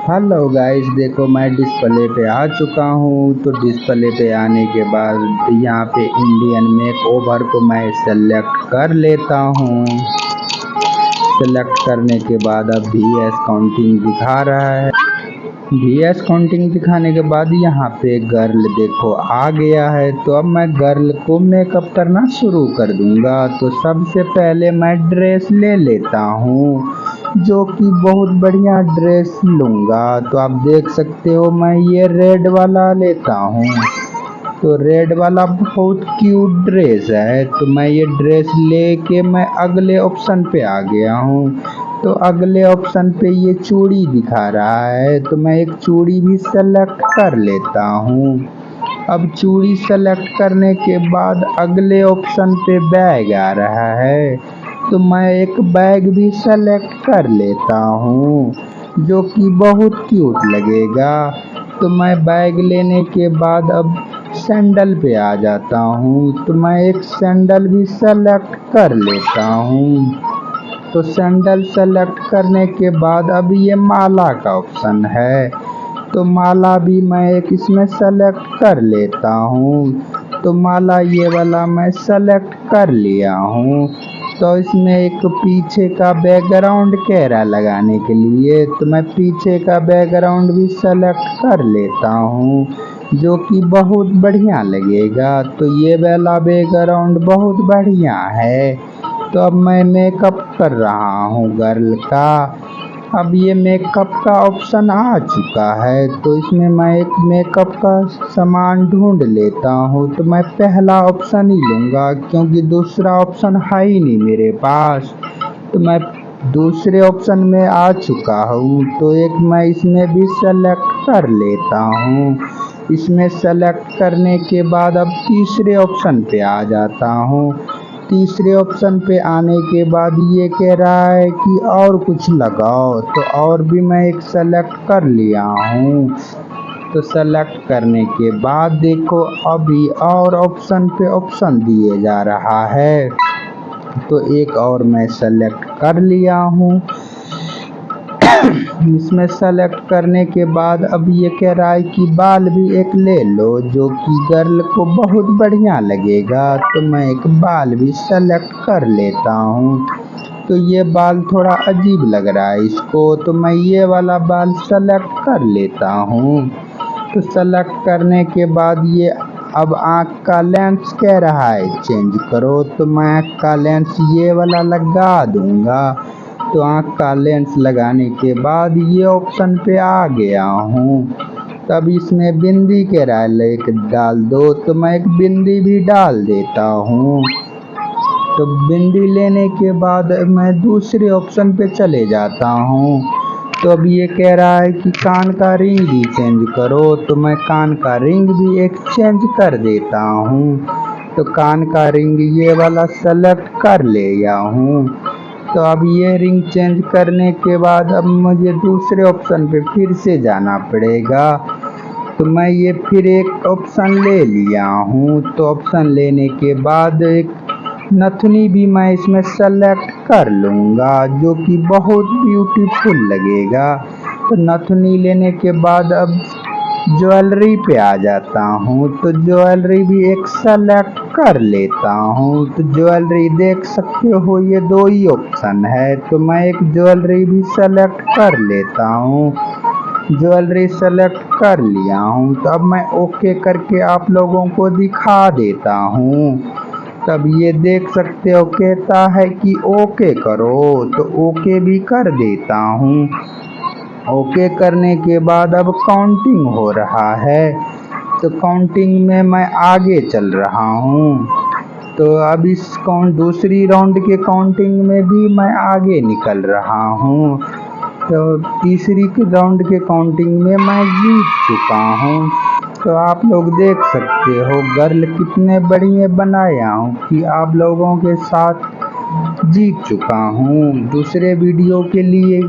Hello guys, देखो मैं display पे आ चुका हूँ। तो डिस्प्ले पे आने के बाद यहाँ पे इंडियन मेकओवर को मैं सेलेक्ट कर लेता हूँ। सेलेक्ट करने के बाद अब VS काउंटिंग दिखा रहा है। VS काउंटिंग दिखाने के बाद यहाँ पे गर्ल देखो आ गया है। तो अब मैं गर्ल को मेकअप करना शुरू कर दूंगा। तो सबसे पहले मैं ड्रेस ले लेता हूँ, जो कि बहुत बढ़िया ड्रेस लूँगा। तो आप देख सकते हो मैं ये रेड वाला लेता हूँ। तो रेड वाला बहुत क्यूट ड्रेस है। तो मैं ये ड्रेस लेके मैं अगले ऑप्शन पे आ गया हूँ। तो अगले ऑप्शन पे ये चूड़ी दिखा रहा है। तो मैं एक चूड़ी भी सेलेक्ट कर लेता हूँ। अब चूड़ी सेलेक्ट करने के बाद अगले ऑप्शन पे बैग आ रहा है। तो मैं एक बैग भी सेलेक्ट कर लेता हूँ, जो कि बहुत क्यूट लगेगा। तो मैं बैग लेने के बाद अब सैंडल पे आ जाता हूँ। तो मैं एक सैंडल भी सेलेक्ट कर लेता हूँ। तो सैंडल सेलेक्ट करने के बाद अब ये माला का ऑप्शन है। तो माला भी मैं एक इसमें सेलेक्ट कर लेता हूँ। तो माला ये वाला मैं सेलेक्ट कर लिया हूँ। तो इसमें एक पीछे का बैकग्राउंड कह रहा लगाने के लिए। तो मैं पीछे का बैकग्राउंड भी सेलेक्ट कर लेता हूँ, जो कि बहुत बढ़िया लगेगा। तो ये वाला बैकग्राउंड बहुत बढ़िया है। तो अब मैं मेकअप कर रहा हूँ गर्ल का। अब ये मेकअप का ऑप्शन आ चुका है। तो इसमें मैं एक मेकअप का सामान ढूंढ लेता हूँ। तो मैं पहला ऑप्शन ही लूँगा, क्योंकि दूसरा ऑप्शन है ही नहीं मेरे पास। तो मैं दूसरे ऑप्शन में आ चुका हूँ। तो एक मैं इसमें भी सेलेक्ट कर लेता हूँ। इसमें सेलेक्ट करने के बाद अब तीसरे ऑप्शन पे आ जाता हूँ। तीसरे ऑप्शन पे आने के बाद ये कह रहा है कि और कुछ लगाओ। तो और भी मैं एक सेलेक्ट कर लिया हूँ। तो सेलेक्ट करने के बाद देखो अभी और ऑप्शन पे ऑप्शन दिए जा रहा है। तो एक और मैं सेलेक्ट कर लिया हूँ। इसमें सेलेक्ट करने के बाद अब ये कह रहा है कि बाल भी एक ले लो, जो कि गर्ल को बहुत बढ़िया लगेगा। तो मैं एक बाल भी सेलेक्ट कर लेता हूँ। तो ये बाल थोड़ा अजीब लग रहा है इसको। तो मैं ये वाला बाल सेलेक्ट कर लेता हूँ। तो सेलेक्ट करने के बाद ये अब आँख का लेंस कह रहा है चेंज करो। तो मैं आँख का लेंस ये वाला लगा दूंगा। तो आँख का लेंस लगाने के बाद ये ऑप्शन पे आ गया हूँ। तब इसमें बिंदी के रायलेट डाल दो। तो मैं एक बिंदी भी डाल देता हूँ। तो बिंदी लेने के बाद मैं दूसरे ऑप्शन पे चले जाता हूँ। तो अब ये कह रहा है कि कान का रिंग भी चेंज करो। तो मैं कान का रिंग भी एक चेंज कर देता हूँ। तो कान का रिंग ये वाला सेलेक्ट कर लिया हूँ। तो अब ये रिंग चेंज करने के बाद अब मुझे दूसरे ऑप्शन पे फिर से जाना पड़ेगा। तो मैं ये फिर एक ऑप्शन ले लिया हूँ। तो ऑप्शन लेने के बाद एक नथनी भी मैं इसमें सेलेक्ट कर लूँगा, जो कि बहुत ब्यूटीफुल लगेगा। तो नथनी लेने के बाद अब ज्वेलरी पे आ जाता हूँ। तो ज्वेलरी भी एक सेलेक्ट कर लेता हूँ। तो ज्वेलरी देख सकते हो ये दो ही ऑप्शन है। तो मैं एक ज्वेलरी भी सेलेक्ट कर लेता हूँ। ज्वेलरी सेलेक्ट कर लिया हूँ। तो अब मैं ओके करके आप लोगों को दिखा देता हूँ। तब ये देख सकते हो कहता है कि ओके करो। तो ओके भी कर देता हूँ। ओके करने के बाद अब काउंटिंग हो रहा है। तो काउंटिंग में मैं आगे चल रहा हूँ। तो अब इस दूसरी राउंड के काउंटिंग में भी मैं आगे निकल रहा हूँ। तो तीसरी के राउंड के काउंटिंग में मैं जीत चुका हूँ। तो आप लोग देख सकते हो गर्ल कितने बढ़िया बनाया हूँ कि आप लोगों के साथ जीत चुका हूँ। दूसरे वीडियो के लिए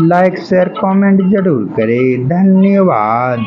लाइक शेयर कमेंट जरूर करें। धन्यवाद।